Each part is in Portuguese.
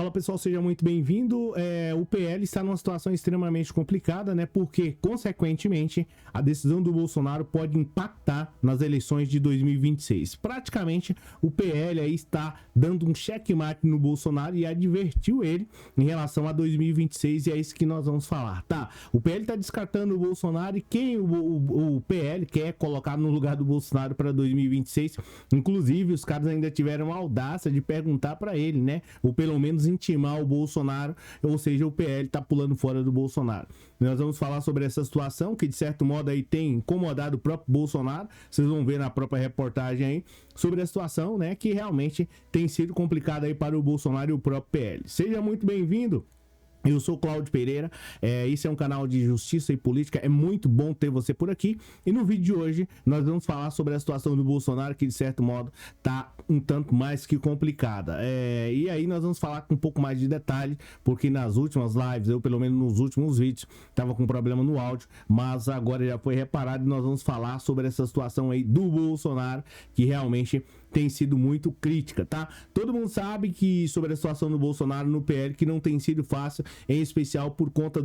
Fala pessoal, seja muito bem-vindo. O PL está numa situação extremamente complicada, né? Porque, consequentemente, a decisão do Bolsonaro pode impactar nas eleições de 2026. Praticamente, o PL aí está dando um checkmate no Bolsonaro e advertiu ele em relação a 2026, e é isso que nós vamos falar, tá? O PL está descartando o Bolsonaro, e quem o PL quer colocar no lugar do Bolsonaro para 2026. Inclusive, os caras ainda tiveram a audácia de perguntar para ele, né? Ou pelo menos intimar o Bolsonaro, ou seja, o PL tá pulando fora do Bolsonaro. Nós vamos falar sobre essa situação que, de certo modo, aí tem incomodado o próprio Bolsonaro. Vocês vão ver na própria reportagem aí sobre a situação, né? Que realmente tem sido complicada aí para o Bolsonaro e o próprio PL. Seja muito bem-vindo. Eu sou Cláudio Pereira, esse é um canal de justiça e política, é muito bom ter você por aqui. E no vídeo de hoje nós vamos falar sobre a situação do Bolsonaro, que de certo modo tá um tanto mais que complicada. E aí nós vamos falar com um pouco mais de detalhe, porque nas últimas lives, eu pelo menos nos últimos vídeos, tava com problema no áudio, mas agora já foi reparado e nós vamos falar sobre essa situação aí do Bolsonaro, que realmente tem sido muito crítica, tá? Todo mundo sabe que sobre a situação do Bolsonaro no PL, que não tem sido fácil, em especial por conta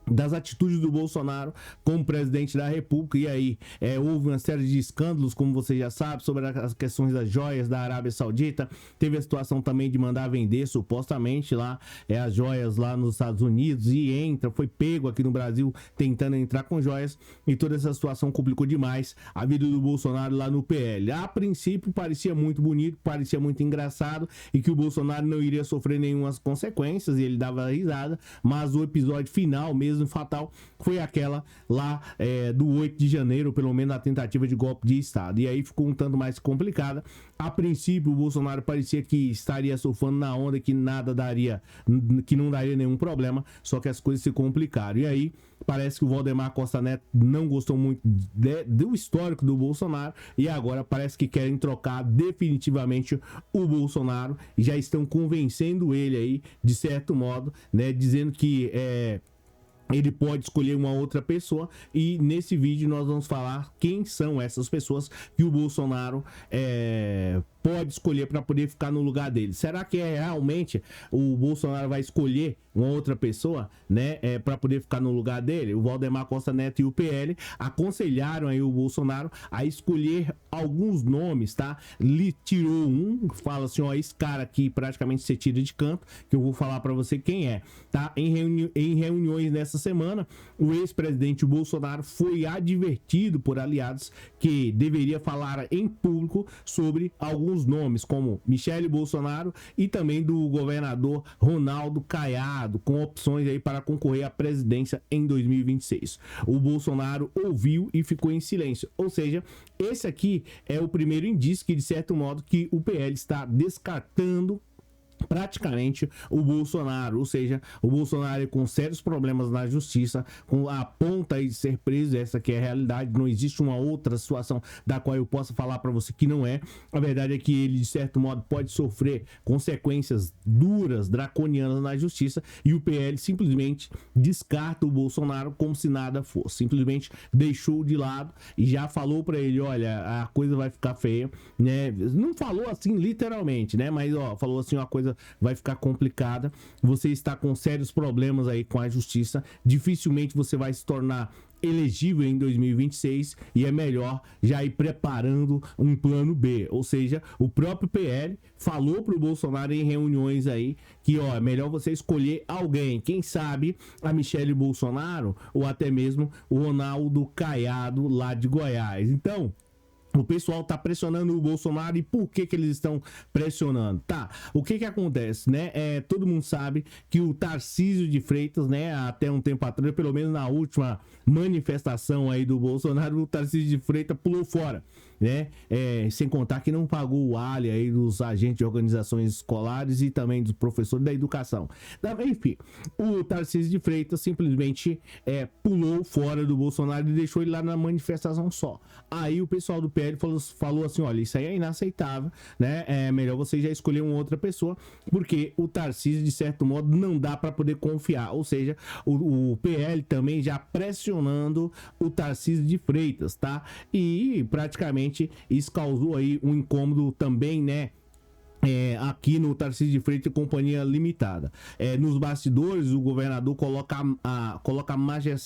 das atitudes do Bolsonaro como presidente da República. E aí houve uma série de escândalos, como você já sabe, sobre as questões das joias da Arábia Saudita. Teve a situação também de mandar vender supostamente lá as joias lá nos Estados Unidos, e foi pego aqui no Brasil tentando entrar com joias, e toda essa situação complicou demais a vida do Bolsonaro lá no PL. A princípio parecia muito bonito, parecia muito engraçado, e que o Bolsonaro não iria sofrer nenhumas consequências, e ele dava risada, mas o episódio final mesmo fatal foi aquela lá do 8 de janeiro, pelo menos a tentativa de golpe de Estado, e aí ficou um tanto mais complicada. A princípio o Bolsonaro parecia que estaria surfando na onda, que nada daria, que não daria nenhum problema, só que as coisas se complicaram, e aí parece que o Valdemar Costa Neto não gostou muito do histórico do Bolsonaro, e agora parece que querem trocar definitivamente o Bolsonaro, e já estão convencendo ele aí, de certo modo, né, dizendo que ele pode escolher uma outra pessoa. E nesse vídeo nós vamos falar quem são essas pessoas que o Bolsonaro pode escolher para poder ficar no lugar dele. Será que realmente o Bolsonaro vai escolher uma outra pessoa, né, para poder ficar no lugar dele? O Valdemar Costa Neto e o PL aconselharam aí o Bolsonaro a escolher alguns nomes, tá? Ele tirou fala assim, ó, esse cara aqui praticamente você tira de canto, que eu vou falar para você quem é, tá? Em reuniões nessa semana, o ex-presidente Bolsonaro foi advertido por aliados que deveria falar em público sobre alguns nomes, como Michele Bolsonaro e também do governador Ronaldo Caiado, com opções aí para concorrer à presidência em 2026. O Bolsonaro ouviu e ficou em silêncio, ou seja, esse aqui é o primeiro indício que, de certo modo, que o PL está descartando praticamente o Bolsonaro, ou seja, o Bolsonaro com sérios problemas na justiça, com a ponta aí de ser preso. Essa que é a realidade, não existe uma outra situação da qual eu possa falar para você que não é. A verdade é que ele, de certo modo, pode sofrer consequências duras, draconianas na justiça, e o PL simplesmente descarta o Bolsonaro como se nada fosse, simplesmente deixou de lado e já falou para ele, olha, a coisa vai ficar feia, né? Não falou assim literalmente, né? Mas ó, falou assim, uma coisa vai ficar complicada, você está com sérios problemas aí com a justiça, dificilmente você vai se tornar elegível em 2026, e é melhor já ir preparando um plano B. Ou seja, o próprio PL falou pro Bolsonaro em reuniões aí que, ó, é melhor você escolher alguém, quem sabe a Michele Bolsonaro ou até mesmo o Ronaldo Caiado lá de Goiás. Então, o pessoal tá pressionando o Bolsonaro. E por que eles estão pressionando? Tá, o que acontece, né? Todo mundo sabe que o Tarcísio de Freitas, né, até um tempo atrás, pelo menos na última manifestação aí do Bolsonaro, o Tarcísio de Freitas pulou fora, né? Sem contar que não pagou o alho aí dos agentes de organizações escolares e também dos professores da educação. Enfim, o Tarcísio de Freitas simplesmente pulou fora do Bolsonaro e deixou ele lá na manifestação só. Aí o pessoal do PL falou assim, olha, isso aí é inaceitável, né? É melhor você já escolher uma outra pessoa, porque o Tarcísio, de certo modo, não dá para poder confiar. Ou seja, o PL também já pressionando o Tarcísio de Freitas, tá? E praticamente isso causou aí um incômodo também, né, aqui no Tarcísio de Freitas e Companhia Limitada. Nos bastidores, o governador coloca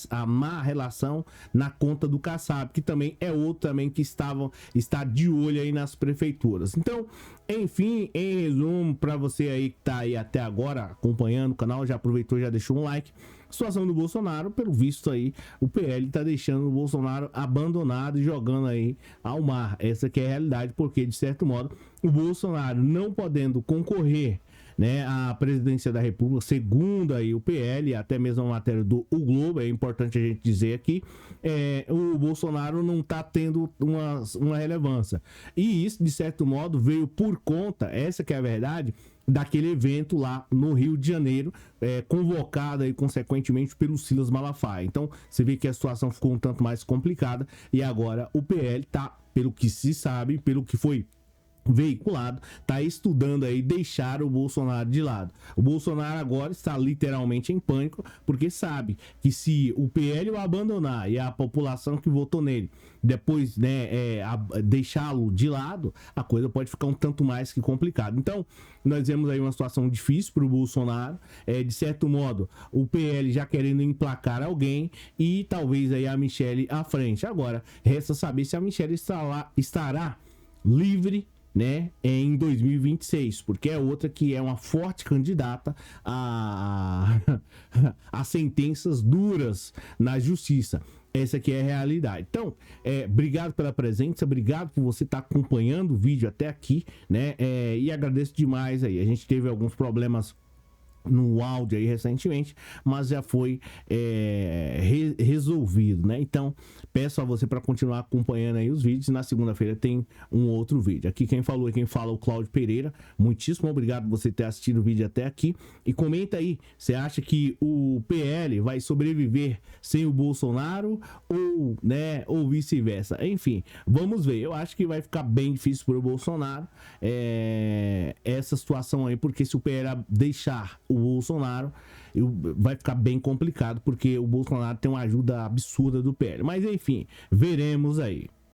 a má relação na conta do Kassab, que também é outro também que está de olho aí nas prefeituras. Então, enfim, em resumo, para você aí que tá aí até agora acompanhando o canal, já aproveitou, já deixou um like. Situação do Bolsonaro, pelo visto aí, o PL tá deixando o Bolsonaro abandonado e jogando aí ao mar. Essa que é a realidade, porque de certo modo o Bolsonaro não podendo concorrer, né, à presidência da República, segundo aí o PL, até mesmo a matéria do O Globo, é importante a gente dizer aqui, o Bolsonaro não tá tendo uma relevância. E isso, de certo modo, veio por conta, essa que é a verdade, daquele evento lá no Rio de Janeiro, convocado aí consequentemente pelo Silas Malafaia. Então, você vê que a situação ficou um tanto mais complicada e agora o PL tá, pelo que se sabe, pelo que foi veiculado, tá estudando aí deixar o Bolsonaro de lado. O Bolsonaro agora está literalmente em pânico, porque sabe que se o PL o abandonar e a população que votou nele depois, né, deixá-lo de lado, a coisa pode ficar um tanto mais que complicada. Então, nós vemos aí uma situação difícil para o Bolsonaro, de certo modo, o PL já querendo emplacar alguém e talvez aí a Michelle à frente. Agora, resta saber se a Michelle estará livre, né, em 2026, porque é outra que é uma forte candidata a sentenças duras na justiça. Essa aqui é a realidade. Então, obrigado pela presença, obrigado por você estar acompanhando o vídeo até aqui, né, e agradeço demais aí. A gente teve alguns problemas no áudio aí recentemente, mas já foi resolvido, né? Então, peço a você para continuar acompanhando aí os vídeos. Na segunda-feira tem um outro vídeo. Aqui quem falou é quem fala, o Cláudio Pereira. Muitíssimo obrigado por você ter assistido o vídeo até aqui. E comenta aí, você acha que o PL vai sobreviver sem o Bolsonaro ou, né, ou vice-versa? Enfim, vamos ver. Eu acho que vai ficar bem difícil para o Bolsonaro essa situação aí, porque se o PL deixar o Bolsonaro, vai ficar bem complicado, porque o Bolsonaro tem uma ajuda absurda do PL. Mas enfim, veremos aí.